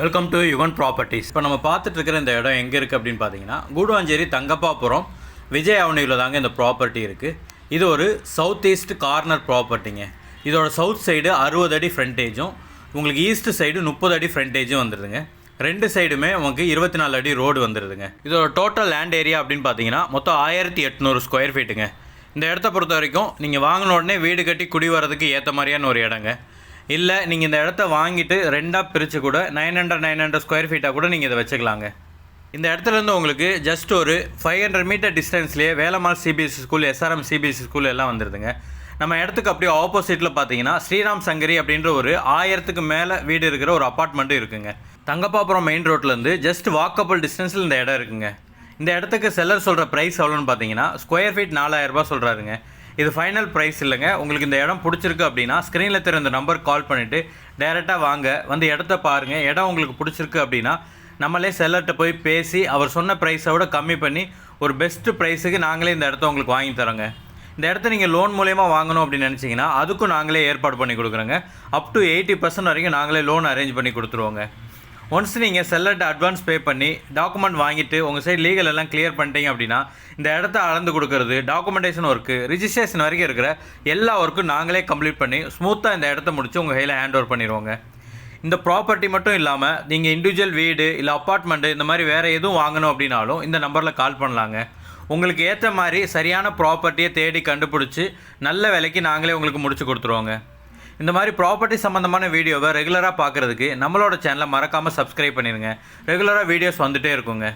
Welcome to Yugan properties. இப்போ நம்ம பார்த்துட்டு இருக்கிற இந்த இடம் எங்கே இருக்குது அப்படின்னு பார்த்தீங்கன்னா, கூடுவாஞ்சேரி தங்கப்பாபுரம் விஜய் அவனியூவில் தாங்க இந்த ப்ராப்பர்ட்டி இருக்குது. இது ஒரு சவுத் ஈஸ்ட் கார்னர் ப்ராப்பர்ட்டிங்க. இதோட சவுத் சைடு 60 அடி ஃப்ரண்டேஜும், உங்களுக்கு ஈஸ்ட் சைடு 30 அடி ஃப்ரண்டேஜும் வந்துடுதுங்க. ரெண்டு சைடுமே உங்களுக்கு 24 அடி ரோடு வந்துடுதுங்க. இதோட டோட்டல் லேண்ட் ஏரியா அப்படின்னு பார்த்தீங்கன்னா மொத்தம் 1800 ஸ்கொயர் ஃபீட்டுங்க. இந்த இடத்த பொறுத்த வரைக்கும் நீங்கள் வாங்கின உடனே வீடு கட்டி குடி வரதுக்கு ஏற்ற மாதிரியான ஒரு இடங்க. இல்லை நீங்கள் இந்த இடத்த வாங்கிட்டு ரெண்டாக பிரித்து கூட 900 ஸ்கொயர் ஃபீட்டாக கூட நீங்கள் இதை வச்சுக்கலாங்க. இந்த இடத்துலேருந்து உங்களுக்கு ஜஸ்ட் ஒரு 500 மீட்டர் டிஸ்டன்ஸ்லேயே Velammal CBSE school, SRM CBSE school எல்லாம் வந்துடுதுங்க. நம்ம இடத்துக்கு அப்படியே ஆப்போசிட்டில் பார்த்தீங்கன்னா ஸ்ரீராம் சங்கரி அப்படின்ற ஒரு 1000க்கு மேலே வீடு இருக்கிற ஒரு அப்பார்ட்மெண்ட்டும் இருக்குங்க. தங்கப்பாபுரம் மெயின் ரோட்லேருந்து ஜஸ்ட் வாக்கபிள் டிஸ்டன்ஸில் இந்த இடம் இருக்குங்க. இந்த இடத்துக்கு செல்லர் சொல்கிற ப்ரைஸ் எவ்வளோன்னு பார்த்தீங்கன்னா ஸ்கொயர் ஃபீட் 4000 ரூபாய் சொல்கிறாருங்க. இது ஃபைனல் ப்ரைஸ் இல்லைங்க. உங்களுக்கு இந்த இடம் பிடிச்சிருக்கு அப்படின்னா ஸ்க்ரீனில் தெரிந்த இந்த நம்பருக்கு கால் பண்ணிவிட்டு டைரெக்டாக வாங்க, வந்து இடத்த பாருங்கள். இடம் உங்களுக்கு பிடிச்சிருக்கு அப்படின்னா நம்மளே செல்லர்கிட்ட போய் பேசி அவர் சொன்ன ப்ரைஸை விட கம்மி பண்ணி ஒரு பெஸ்ட்டு ப்ரைஸுக்கு நாங்களே இந்த இடத்த உங்களுக்கு வாங்கி தரோங்க. இந்த இடத்த நீங்கள் லோன் மூலயமா வாங்கணும் அப்படின்னு நினச்சிங்கன்னா அதுக்கும் நாங்களே ஏற்பாடு பண்ணி கொடுக்குறோங்க. அப் டு 80% வரைக்கும் நாங்களே லோன் அரேஞ்ச் பண்ணி கொடுத்துருவோங்க. ஒன்ஸ் நீங்கள் செல்லர்கிட்ட அட்வான்ஸ் பே பண்ணி டாக்குமெண்ட் வாங்கிட்டு உங்கள் சைடு லீகல் எல்லாம் கிளியர் பண்ணிட்டீங்க அப்படின்னா இந்த இடத்த அளந்து கொடுக்கறது, டாக்குமெண்டேஷன் ஒர்க்கு, ரிஜிஸ்ட்ரேஷன் வரைக்கும் இருக்கிற எல்லா ஒர்க்கும் நாங்களே கம்ப்ளீட் பண்ணி ஸ்மூத்தாக இந்த இடத்த முடித்து உங்கள் கையில் ஹேண்ட் ஓவர் பண்ணிடுவோங்க. இந்த ப்ராப்பர்ட்டி மட்டும் இல்லாமல் நீங்கள் இண்டிவிஜுவல் வீடு இல்லை அப்பார்ட்மெண்ட்டு இந்த மாதிரி வேறு எதுவும் வாங்கணும் அப்படின்னாலும் இந்த நம்பரில் கால் பண்ணலாங்க. உங்களுக்கு ஏற்ற மாதிரி சரியான ப்ராப்பர்ட்டியை தேடி கண்டுபிடிச்சி நல்ல விலைக்கு நாங்களே உங்களுக்கு முடிச்சு கொடுத்துருவோங்க. இந்த மாதிரி ப்ராப்பர்ட்டி சம்மந்தமான வீடியோவை ரெகுலராக பார்க்குறதுக்கு நம்மளோட சேனலை மறக்காமல் சப்ஸ்கிரைப் பண்ணிடுங்க. ரெகுலராக வீடியோஸ் வந்துகிட்டே இருக்குங்க.